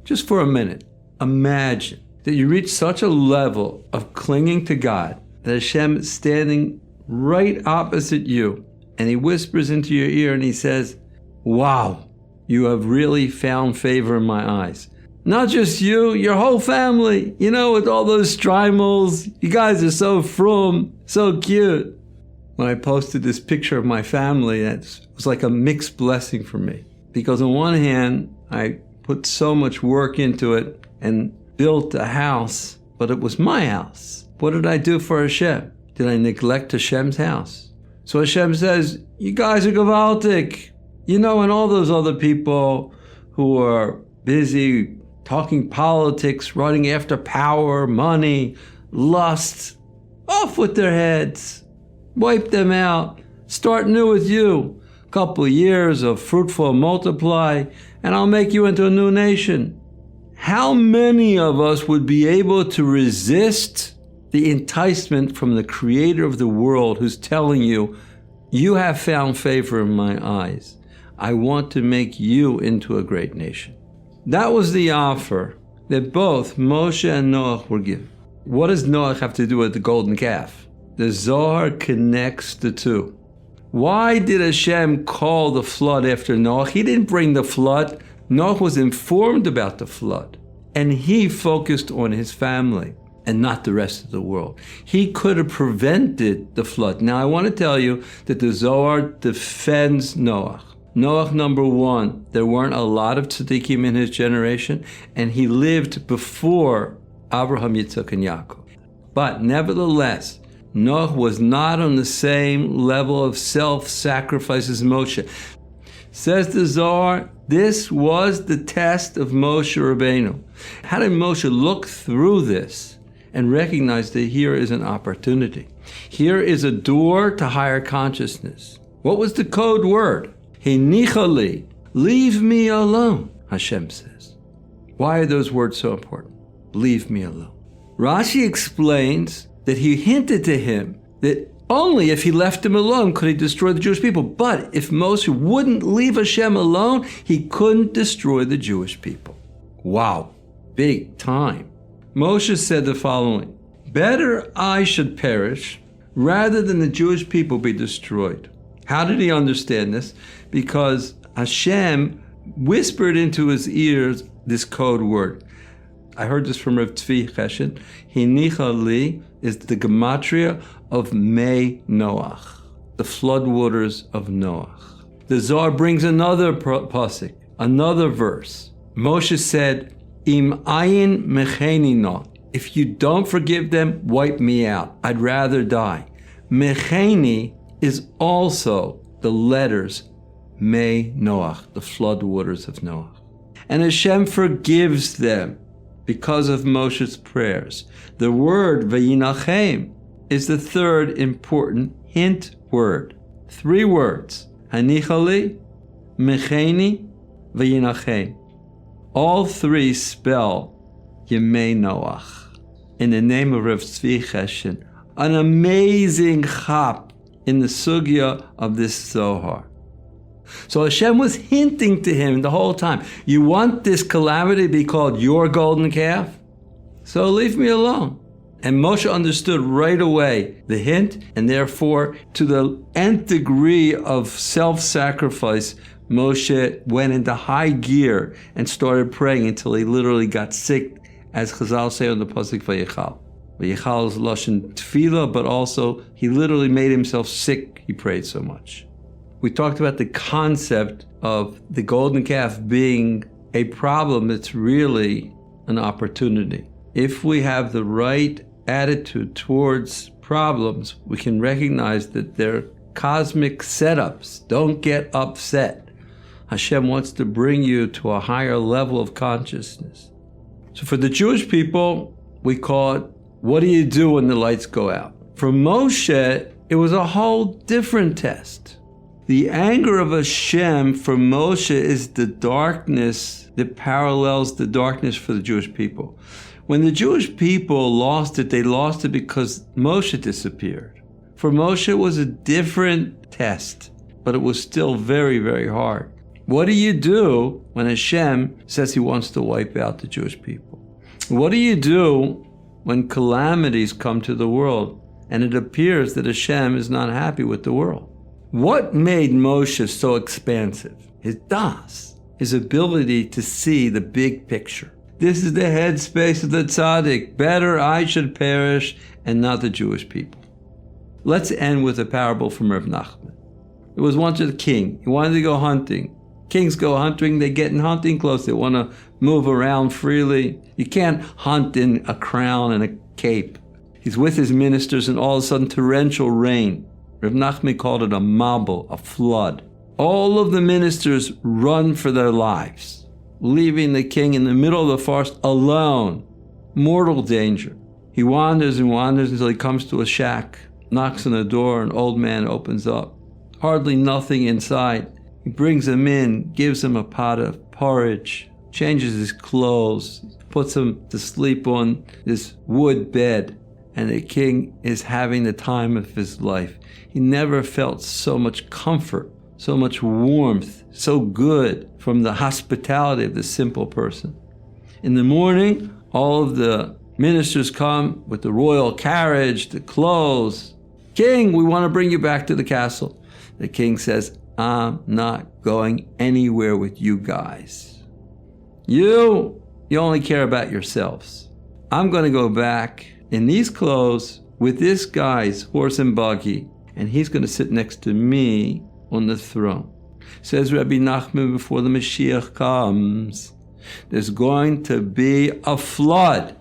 Just for a minute, imagine that you reach such a level of clinging to God that Hashem is standing right opposite you and he whispers into your ear and he says, wow, you have really found favor in my eyes. Not just you, your whole family, with all those strimals. You guys are so frum, so cute. When I posted this picture of my family, it was like a mixed blessing for me. Because on one hand, I put so much work into it and built a house, but it was my house. What did I do for Hashem? Did I neglect Hashem's house? So Hashem says, you guys are gewaltig. And all those other people who are busy talking politics, running after power, money, lust, off with their heads. Wipe them out. Start new with you. Couple of years of fruitful multiply, and I'll make you into a new nation. How many of us would be able to resist the enticement from the creator of the world who's telling you, you have found favor in my eyes. I want to make you into a great nation. That was the offer that both Moshe and Noach were given. What does Noach have to do with the golden calf? The Zohar connects the two. Why did Hashem call the flood after Noach? He didn't bring the flood. Noach was informed about the flood. And he focused on his family and not the rest of the world. He could have prevented the flood. Now I want to tell you that the Zohar defends Noach. Noach, number one, there weren't a lot of tzaddikim in his generation, and he lived before Abraham, Yitzchak, and Yaakov. But nevertheless, Noach was not on the same level of self-sacrifice as Moshe. Says the Zohar, this was the test of Moshe Rabbeinu. How did Moshe look through this and recognize that here is an opportunity? Here is a door to higher consciousness. What was the code word? Hinichali, leave me alone, Hashem says. Why are those words so important? Leave me alone. Rashi explains that he hinted to him that only if he left him alone could he destroy the Jewish people. But if Moshe wouldn't leave Hashem alone, he couldn't destroy the Jewish people. Wow, big time. Moshe said the following, better I should perish rather than the Jewish people be destroyed. How did he understand this? Because Hashem whispered into his ears this code word. I heard this from Rav Tzvi Chesed. Hinichali is the gematria of Mei Noach, the floodwaters of Noach. The Zohar brings another pasuk, another verse. Moshe said, Im ayin mecheni no. If you don't forgive them, wipe me out. I'd rather die. Mecheni is also the letters Mei Noach, the floodwaters of Noach. And Hashem forgives them because of Moshe's prayers. The word vayinachem is the third important hint word. 3 words. Hanichali, mecheni, vayinachem. All 3 spell Yemei Noach. In the name of Rav Tzvi Chesed, an amazing chap in the sugya of this Zohar. So Hashem was hinting to him the whole time, you want this calamity to be called your golden calf? So leave me alone. And Moshe understood right away the hint, and therefore, to the nth degree of self-sacrifice, Moshe went into high gear and started praying until he literally got sick, as Chazal say on the pasuk Vayichal. Vayichal is lashon tefillah, but also he literally made himself sick. He prayed so much. We talked about the concept of the golden calf being a problem that's really an opportunity. If we have the right attitude towards problems, we can recognize that they're cosmic setups. Don't get upset. Hashem wants to bring you to a higher level of consciousness. So for the Jewish people, we call it, what do you do when the lights go out? For Moshe, it was a whole different test. The anger of Hashem for Moshe is the darkness that parallels the darkness for the Jewish people. When the Jewish people lost it, they lost it because Moshe disappeared. For Moshe, it was a different test, but it was still very, very hard. What do you do when Hashem says he wants to wipe out the Jewish people? What do you do when calamities come to the world and it appears that Hashem is not happy with the world? What made Moshe so expansive? His Daas, his ability to see the big picture. This is the headspace of the tzaddik. Better I should perish and not the Jewish people. Let's end with a parable from Reb Nachman. There was once a king. He wanted to go hunting. Kings go hunting, they get in hunting clothes. They want to move around freely. You can't hunt in a crown and a cape. He's with his ministers and all of a sudden torrential rain. Reb Nachman called it a mabul, a flood. All of the ministers run for their lives, leaving the king in the middle of the forest alone. Mortal danger. He wanders and wanders until he comes to a shack, knocks on the door, an old man opens up. Hardly nothing inside. He brings him in, gives him a pot of porridge, changes his clothes, puts him to sleep on this wood bed, and the king is having the time of his life. He never felt so much comfort, so much warmth, so good from the hospitality of this simple person. In the morning, all of the ministers come with the royal carriage, the clothes. King, we want to bring you back to the castle. The king says, I'm not going anywhere with you guys. You only care about yourselves. I'm going to go back in these clothes with this guy's horse and buggy, and he's going to sit next to me on the throne. Says Rabbi Nachman, before the Mashiach comes, there's going to be a flood.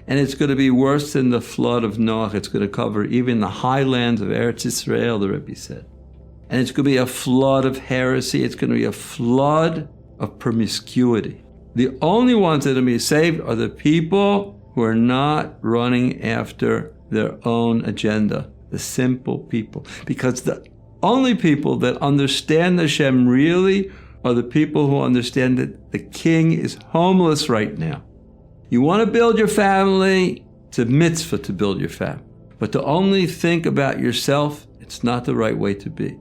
And it's going to be worse than the flood of Noah. It's going to cover even the highlands of Eretz Israel, the Rabbi said. And it's going to be a flood of heresy. It's going to be a flood of promiscuity. The only ones that are going to be saved are the people who are not running after their own agenda, the simple people. Because the only people that understand Hashem really are the people who understand that the king is homeless right now. You want to build your family, it's a mitzvah to build your family. But to only think about yourself, it's not the right way to be.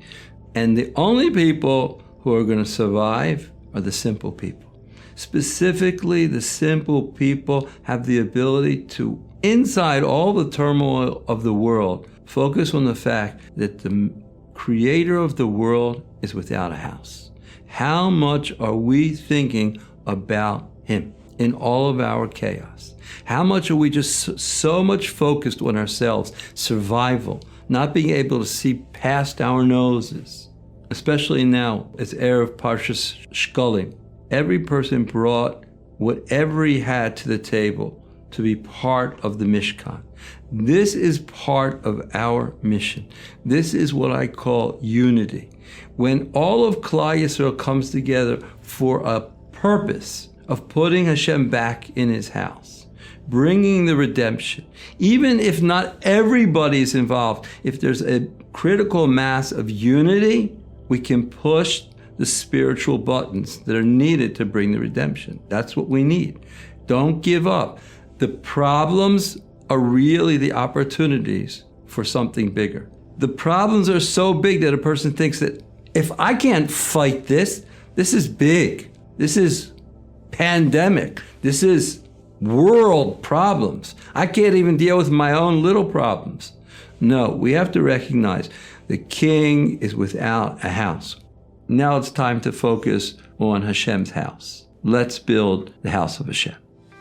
And the only people who are going to survive are the simple people. Specifically, the simple people have the ability to, inside all the turmoil of the world, focus on the fact that the creator of the world is without a house. How much are we thinking about him in all of our chaos? How much are we just so much focused on ourselves, survival, not being able to see past our noses? Especially now, it's Erev Parshas Shkolim. Every person brought whatever he had to the table to be part of the Mishkan. This is part of our mission. This is what I call unity. When all of Klal Yisrael comes together for a purpose of putting Hashem back in his house, bringing the redemption, even if not everybody is involved, if there's a critical mass of unity, we can push the spiritual buttons that are needed to bring the redemption. That's what we need. Don't give up. The problems are really the opportunities for something bigger. The problems are so big that a person thinks that if I can't fight this, this is big. This is pandemic. This is world problems. I can't even deal with my own little problems. No, we have to recognize the king is without a house. Now it's time to focus on Hashem's house. Let's build the house of Hashem.